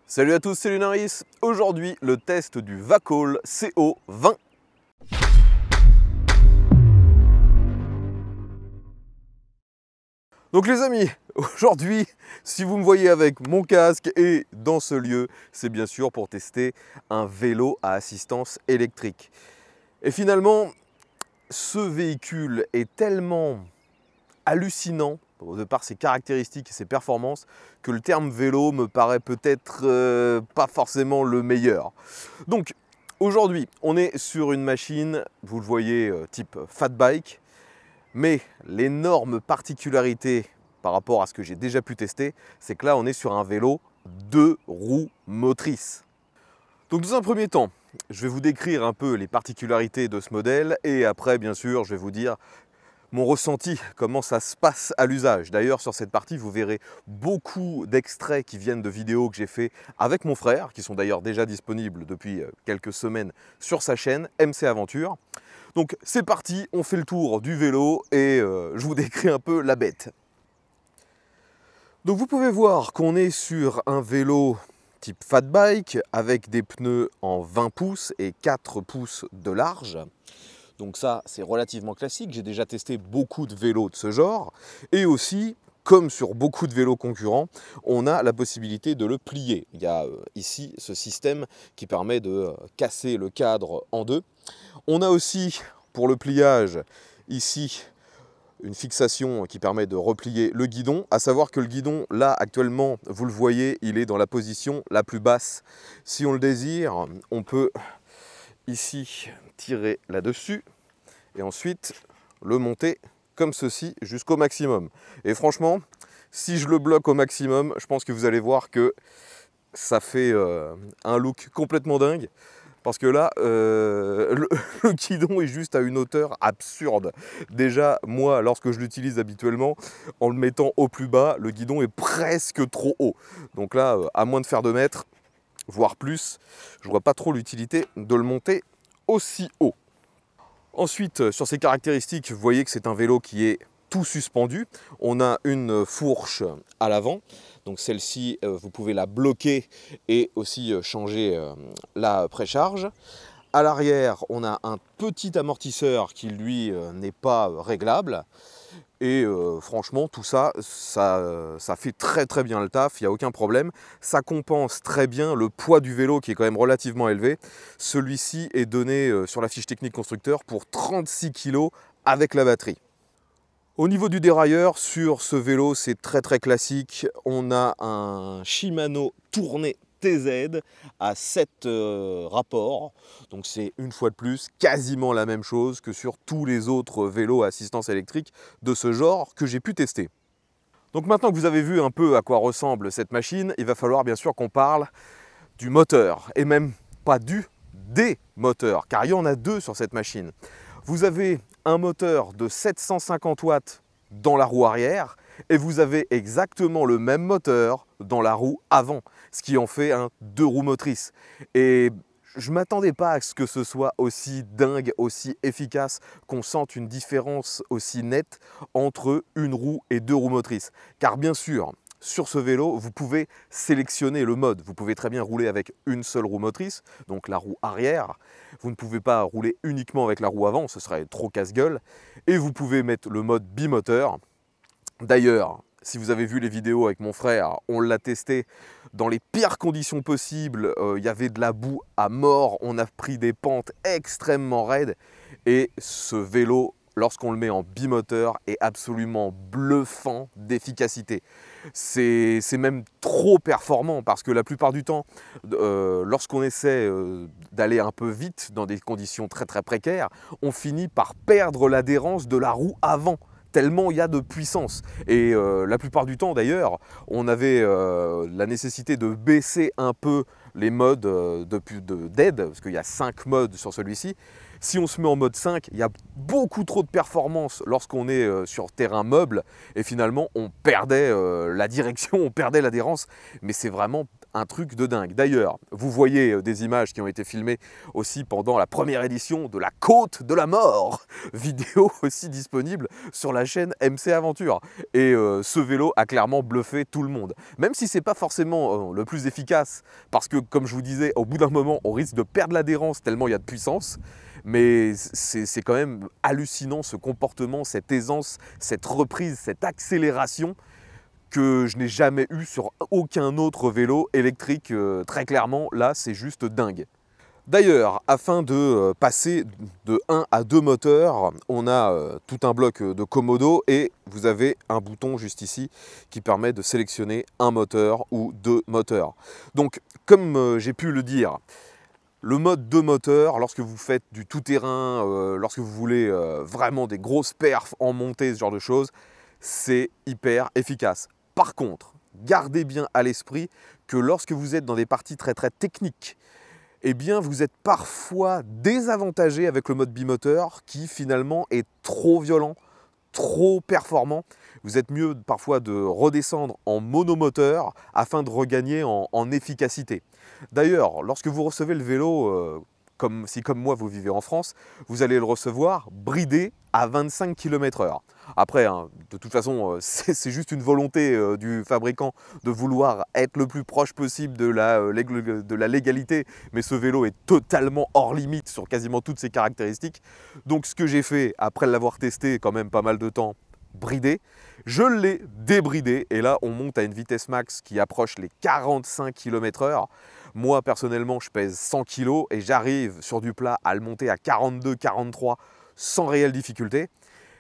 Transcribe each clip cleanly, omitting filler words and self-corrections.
Salut à tous, c'est Lunaris. Aujourd'hui, le test du Vacol CO20. Donc les amis, aujourd'hui, si vous me voyez avec mon casque et dans ce lieu, c'est bien sûr pour tester un vélo à assistance électrique. Et finalement, ce véhicule est tellement hallucinant de par ses caractéristiques et ses performances que le terme vélo me paraît peut-être pas forcément le meilleur. Donc aujourd'hui on est sur une machine, vous le voyez, type fat bike, mais l'énorme particularité par rapport à ce que j'ai déjà pu tester, c'est que là on est sur un vélo 2 roues motrices. Donc dans un premier temps, je vais vous décrire un peu les particularités de ce modèle et après bien sûr je vais vous dire mon ressenti, comment ça se passe à l'usage. D'ailleurs, sur cette partie, vous verrez beaucoup d'extraits qui viennent de vidéos que j'ai fait avec mon frère, qui sont d'ailleurs déjà disponibles depuis quelques semaines sur sa chaîne MC Aventure. Donc c'est parti, on fait le tour du vélo et je vous décris un peu la bête. Donc vous pouvez voir qu'on est sur un vélo type fat bike avec des pneus en 20 pouces et 4 pouces de large. Donc ça, c'est relativement classique. J'ai déjà testé beaucoup de vélos de ce genre. Et aussi, comme sur beaucoup de vélos concurrents, on a la possibilité de le plier. Il y a ici ce système qui permet de casser le cadre en deux. On a aussi, pour le pliage, ici, une fixation qui permet de replier le guidon. À savoir que le guidon, là, actuellement, vous le voyez, il est dans la position la plus basse. Si on le désire, on peut ici tirer là-dessus et ensuite le monter comme ceci jusqu'au maximum. Et franchement, si je le bloque au maximum, je pense que vous allez voir que ça fait un look complètement dingue. Parce que là, le guidon est juste à une hauteur absurde. Déjà, moi, lorsque je l'utilise habituellement, en le mettant au plus bas, le guidon est presque trop haut. Donc là, à moins de faire 2 mètres, voire plus, je ne vois pas trop l'utilité de le monter aussi haut. Ensuite, sur ses caractéristiques, vous voyez que c'est un vélo qui est tout suspendu. On a une fourche à l'avant, donc celle-ci, vous pouvez la bloquer et aussi changer la précharge. À l'arrière, on a un petit amortisseur qui, lui, n'est pas réglable. Et franchement, tout ça, ça fait très bien le taf, il n'y a aucun problème. Ça compense très bien le poids du vélo qui est quand même relativement élevé. Celui-ci est donné sur la fiche technique constructeur pour 36 kg avec la batterie. Au niveau du dérailleur, sur ce vélo, c'est très classique. On a un Shimano tourné TZ à 7 rapports, donc c'est une fois de plus quasiment la même chose que sur tous les autres vélos à assistance électrique de ce genre que j'ai pu tester. Donc maintenant que vous avez vu un peu à quoi ressemble cette machine, il va falloir bien sûr qu'on parle du moteur, et même pas des moteurs, car il y en a 2 sur cette machine. Vous avez un moteur de 750 watts dans la roue arrière, et vous avez exactement le même moteur dans la roue avant, ce qui en fait un 2 roues motrices. Et je ne m'attendais pas à ce que ce soit aussi dingue, aussi efficace, qu'on sente une différence aussi nette entre une roue et 2 roues motrices. Car bien sûr, sur ce vélo, vous pouvez sélectionner le mode. Vous pouvez très bien rouler avec une seule roue motrice, donc la roue arrière. Vous ne pouvez pas rouler uniquement avec la roue avant, ce serait trop casse-gueule. Et vous pouvez mettre le mode bimoteur. D'ailleurs, si vous avez vu les vidéos avec mon frère, on l'a testé dans les pires conditions possibles. Il y avait de la boue à mort, on a pris des pentes extrêmement raides. Et ce vélo, lorsqu'on le met en bimoteur, est absolument bluffant d'efficacité. C'est même trop performant parce que la plupart du temps, lorsqu'on essaie d'aller un peu vite dans des conditions très précaires, on finit par perdre l'adhérence de la roue avant, tellement il y a de puissance. Et la plupart du temps d'ailleurs, on avait la nécessité de baisser un peu les modes d'aide, parce qu'il y a 5 modes sur celui-ci. Si on se met en mode 5, il y a beaucoup trop de performance lorsqu'on est sur terrain meuble, et finalement on perdait la direction, on perdait l'adhérence, mais c'est vraiment un truc de dingue. D'ailleurs, vous voyez des images qui ont été filmées aussi pendant la première édition de la Côte de la Mort, vidéo aussi disponible sur la chaîne MC Aventure. Et ce vélo a clairement bluffé tout le monde. Même si c'est pas forcément le plus efficace, parce que comme je vous disais, au bout d'un moment, on risque de perdre l'adhérence tellement il y a de puissance. Mais c'est quand même hallucinant ce comportement, cette aisance, cette reprise, cette accélération que je n'ai jamais eu sur aucun autre vélo électrique. Très clairement, là, c'est juste dingue. D'ailleurs, afin de passer de 1 à 2 moteurs, on a tout un bloc de Komodo et vous avez un bouton juste ici qui permet de sélectionner un moteur ou 2 moteurs. Donc, comme j'ai pu le dire, le mode 2 moteurs, lorsque vous faites du tout-terrain, lorsque vous voulez vraiment des grosses perfs en montée, ce genre de choses, c'est hyper efficace. Par contre, gardez bien à l'esprit que lorsque vous êtes dans des parties très techniques, eh bien vous êtes parfois désavantagé avec le mode bimoteur qui finalement est trop violent, trop performant. Vous êtes mieux parfois de redescendre en monomoteur afin de regagner en efficacité. D'ailleurs, lorsque vous recevez le vélo, si comme moi vous vivez en France, vous allez le recevoir bridé à 25 km/h. Après, hein, de toute façon, c'est juste une volonté du fabricant de vouloir être le plus proche possible de la légalité, mais ce vélo est totalement hors limite sur quasiment toutes ses caractéristiques. Donc ce que j'ai fait, après l'avoir testé quand même pas mal de temps, bridé, je l'ai débridé et là on monte à une vitesse max qui approche les 45 km/h. Moi personnellement je pèse 100 kg et j'arrive sur du plat à le monter à 42-43 sans réelle difficulté.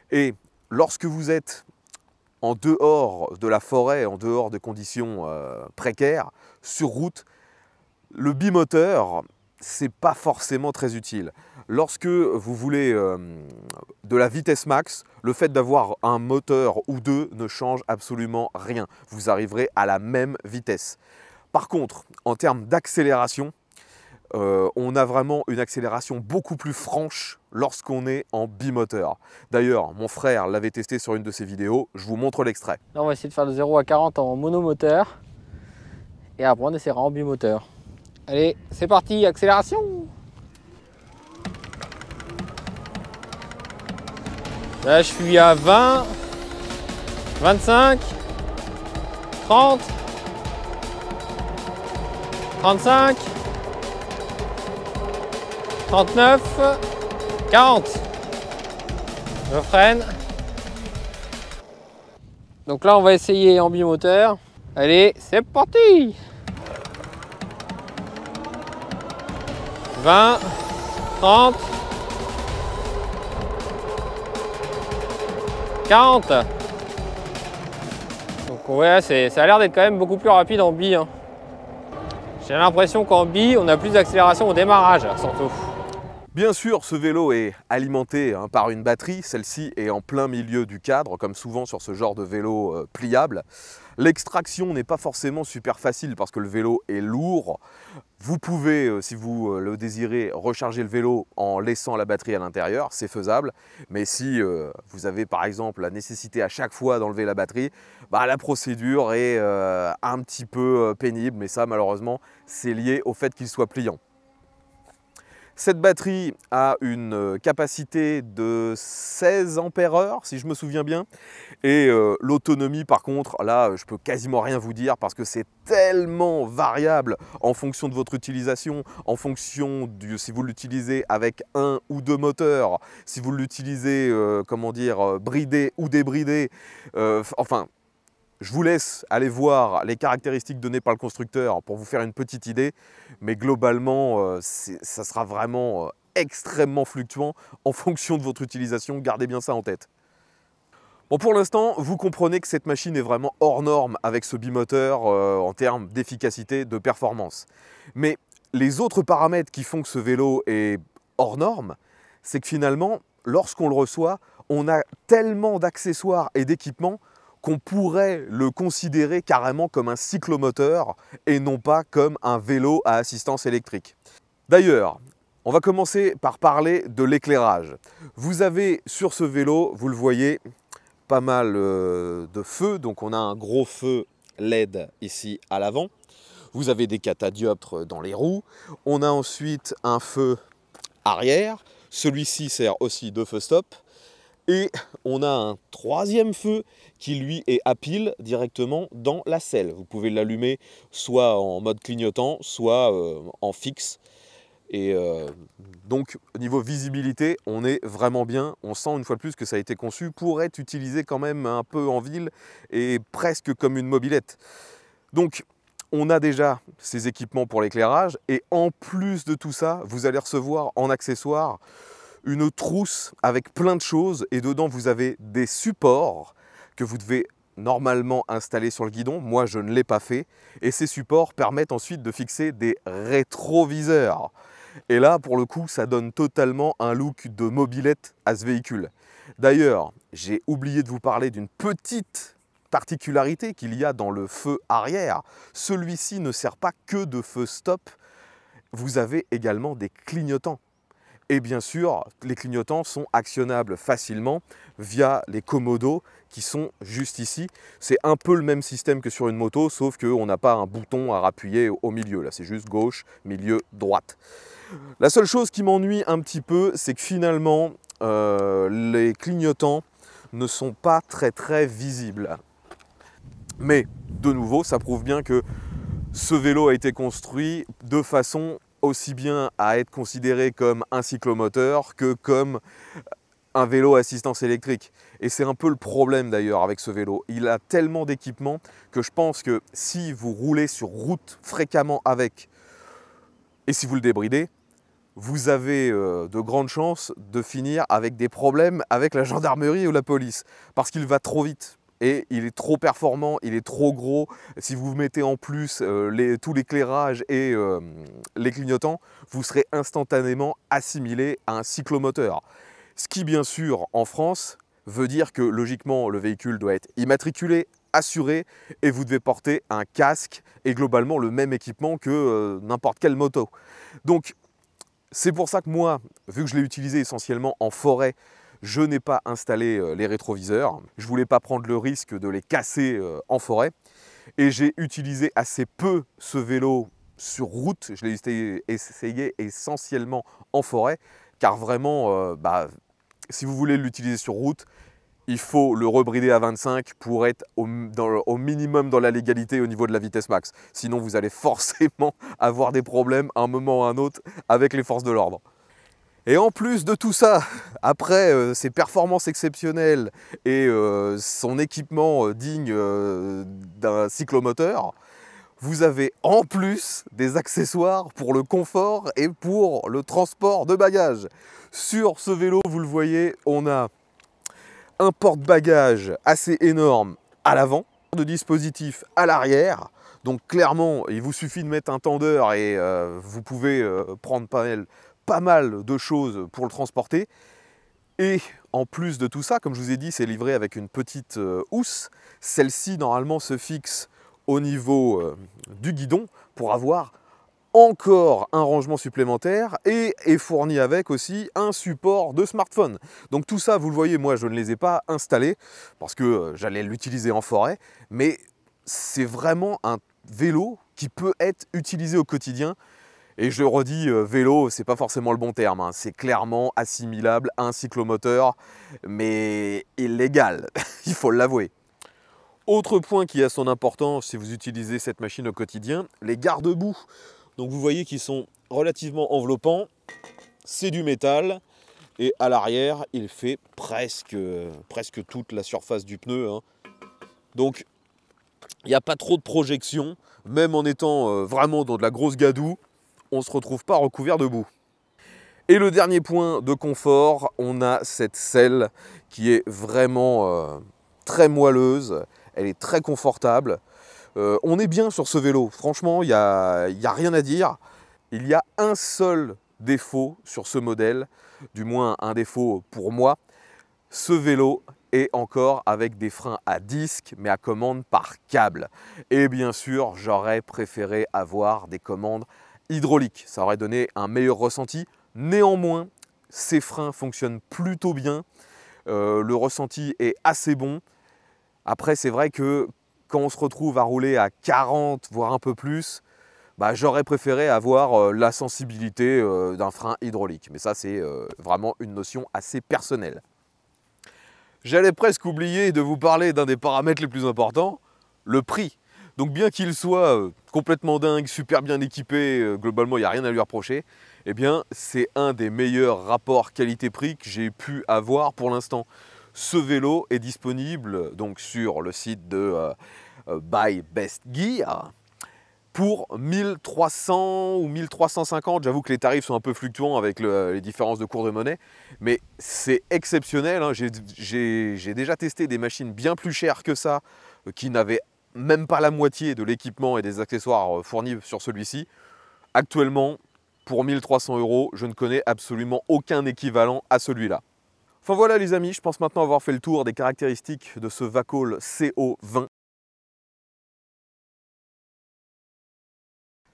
Et lorsque vous êtes en dehors de la forêt, en dehors de conditions précaires, sur route, le bimoteur, c'est pas forcément très utile. Lorsque vous voulez de la vitesse max, le fait d'avoir un moteur ou deux ne change absolument rien. Vous arriverez à la même vitesse. Par contre, en termes d'accélération, on a vraiment une accélération beaucoup plus franche lorsqu'on est en bimoteur. D'ailleurs, mon frère l'avait testé sur une de ses vidéos, je vous montre l'extrait. Là, on va essayer de faire de 0 à 40 en monomoteur et après on essaiera en bimoteur. Allez, c'est parti, accélération! Là, je suis à 20, 25, 30, 35, 39, 40. Je freine. Donc là, on va essayer en bimoteur. Allez, c'est parti! 20, 30, 40. Donc ouais, ça a l'air d'être quand même beaucoup plus rapide en bi. Hein. J'ai l'impression qu'en bi, on a plus d'accélération au démarrage, surtout. Bien sûr, ce vélo est alimenté par une batterie. Celle-ci est en plein milieu du cadre, comme souvent sur ce genre de vélo pliable. L'extraction n'est pas forcément super facile parce que le vélo est lourd. Vous pouvez, si vous le désirez, recharger le vélo en laissant la batterie à l'intérieur, c'est faisable. Mais si vous avez par exemple la nécessité à chaque fois d'enlever la batterie, la procédure est un petit peu pénible, mais ça malheureusement c'est lié au fait qu'il soit pliant. Cette batterie a une capacité de 16 ampères-heure, si je me souviens bien. Et l'autonomie, par contre, là, je peux quasiment rien vous dire parce que c'est tellement variable en fonction de votre utilisation, en fonction de si vous l'utilisez avec un ou deux moteurs, si vous l'utilisez, bridé ou débridé. Enfin, je vous laisse aller voir les caractéristiques données par le constructeur pour vous faire une petite idée, mais globalement, ça sera vraiment extrêmement fluctuant en fonction de votre utilisation, gardez bien ça en tête. Bon, pour l'instant, vous comprenez que cette machine est vraiment hors norme avec ce bimoteur en termes d'efficacité, de performance. Mais les autres paramètres qui font que ce vélo est hors norme, c'est que finalement, lorsqu'on le reçoit, on a tellement d'accessoires et d'équipements qu'on pourrait le considérer carrément comme un cyclomoteur et non pas comme un vélo à assistance électrique. D'ailleurs, on va commencer par parler de l'éclairage. Vous avez sur ce vélo, vous le voyez, pas mal de feux. Donc on a un gros feu LED ici à l'avant. Vous avez des catadioptres dans les roues. On a ensuite un feu arrière. Celui-ci sert aussi de feu stop. Et on a un troisième feu qui lui est à pile directement dans la selle. Vous pouvez l'allumer soit en mode clignotant, soit en fixe. Et donc au niveau visibilité, on est vraiment bien. On sent une fois de plus que ça a été conçu pour être utilisé quand même un peu en ville et presque comme une mobilette. Donc on a déjà ces équipements pour l'éclairage et en plus de tout ça, vous allez recevoir en accessoire une trousse avec plein de choses et dedans vous avez des supports que vous devez normalement installer sur le guidon. Moi je ne l'ai pas fait et ces supports permettent ensuite de fixer des rétroviseurs. Et là pour le coup ça donne totalement un look de mobilette à ce véhicule. D'ailleurs j'ai oublié de vous parler d'une petite particularité qu'il y a dans le feu arrière. Celui-ci ne sert pas que de feu stop, vous avez également des clignotants. Et bien sûr, les clignotants sont actionnables facilement via les commodos qui sont juste ici. C'est un peu le même système que sur une moto, sauf qu'on n'a pas un bouton à appuyer au milieu. Là, c'est juste gauche, milieu, droite. La seule chose qui m'ennuie un petit peu, c'est que finalement, les clignotants ne sont pas très visibles. Mais, de nouveau, ça prouve bien que ce vélo a été construit de façon aussi bien à être considéré comme un cyclomoteur que comme un vélo à assistance électrique. Et c'est un peu le problème d'ailleurs avec ce vélo. Il a tellement d'équipements que je pense que si vous roulez sur route fréquemment avec, et si vous le débridez, vous avez de grandes chances de finir avec des problèmes avec la gendarmerie ou la police. Parce qu'il va trop vite. Et il est trop performant, il est trop gros. Si vous mettez en plus tout l'éclairage et les clignotants, vous serez instantanément assimilé à un cyclomoteur. Ce qui, bien sûr, en France, veut dire que logiquement, le véhicule doit être immatriculé, assuré, et vous devez porter un casque et globalement le même équipement que n'importe quelle moto. Donc, c'est pour ça que moi, vu que je l'ai utilisé essentiellement en forêt, je n'ai pas installé les rétroviseurs. Je ne voulais pas prendre le risque de les casser en forêt. Et j'ai utilisé assez peu ce vélo sur route. Je l'ai essayé essentiellement en forêt. Car vraiment, si vous voulez l'utiliser sur route, il faut le rebrider à 25 pour être au minimum dans la légalité au niveau de la vitesse max. Sinon, vous allez forcément avoir des problèmes à un moment ou à un autre avec les forces de l'ordre. Et en plus de tout ça, après ses performances exceptionnelles et son équipement digne d'un cyclomoteur, vous avez en plus des accessoires pour le confort et pour le transport de bagages. Sur ce vélo, vous le voyez, on a un porte-bagages assez énorme à l'avant, de dispositif à l'arrière. Donc clairement, il vous suffit de mettre un tendeur et vous pouvez prendre pas mal de choses pour le transporter. Et en plus de tout ça, comme je vous ai dit, c'est livré avec une petite housse. Celle-ci, normalement, se fixe au niveau du guidon pour avoir encore un rangement supplémentaire et est fourni avec aussi un support de smartphone. Donc tout ça, vous le voyez, moi, je ne les ai pas installés parce que j'allais l'utiliser en forêt, mais c'est vraiment un vélo qui peut être utilisé au quotidien. Et je redis, vélo, c'est pas forcément le bon terme, hein. C'est clairement assimilable à un cyclomoteur, mais illégal, il faut l'avouer. Autre point qui a son importance si vous utilisez cette machine au quotidien, les garde-boue. Donc vous voyez qu'ils sont relativement enveloppants, c'est du métal, et à l'arrière, il fait presque toute la surface du pneu, hein. Donc, il n'y a pas trop de projection, même en étant vraiment dans de la grosse gadoue, on ne se retrouve pas recouvert de boue. Et le dernier point de confort, on a cette selle qui est vraiment très moelleuse, elle est très confortable. On est bien sur ce vélo, franchement, il n'y a rien à dire. Il y a un seul défaut sur ce modèle, du moins un défaut pour moi. Ce vélo est encore avec des freins à disque, mais à commande par câble. Et bien sûr, j'aurais préféré avoir des commandes hydraulique, ça aurait donné un meilleur ressenti. Néanmoins, ces freins fonctionnent plutôt bien, le ressenti est assez bon. Après, c'est vrai que quand on se retrouve à rouler à 40, voire un peu plus, bah, j'aurais préféré avoir la sensibilité d'un frein hydraulique. Mais ça, c'est vraiment une notion assez personnelle. J'allais presque oublier de vous parler d'un des paramètres les plus importants, le prix. Donc bien qu'il soit complètement dingue, super bien équipé, globalement il n'y a rien à lui reprocher, eh bien c'est un des meilleurs rapports qualité-prix que j'ai pu avoir pour l'instant. Ce vélo est disponible donc sur le site de Buy Best Gear pour 1300 ou 1350. J'avoue que les tarifs sont un peu fluctuants avec les différences de cours de monnaie, mais c'est exceptionnel, hein. J'ai déjà testé des machines bien plus chères que ça, qui n'avaient même pas la moitié de l'équipement et des accessoires fournis sur celui-ci. Actuellement, pour 1300 €, je ne connais absolument aucun équivalent à celui-là. Enfin voilà les amis, je pense maintenant avoir fait le tour des caractéristiques de ce Vacol CO20.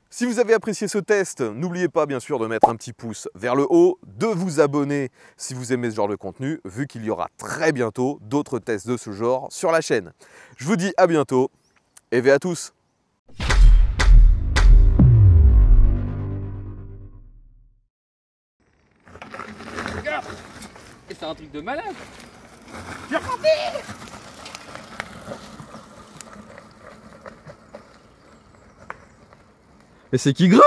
Si vous avez apprécié ce test, n'oubliez pas bien sûr de mettre un petit pouce vers le haut, de vous abonner si vous aimez ce genre de contenu, vu qu'il y aura très bientôt d'autres tests de ce genre sur la chaîne. Je vous dis à bientôt et à tous. Regarde, c'est un truc de malade. Et c'est qui grimpe?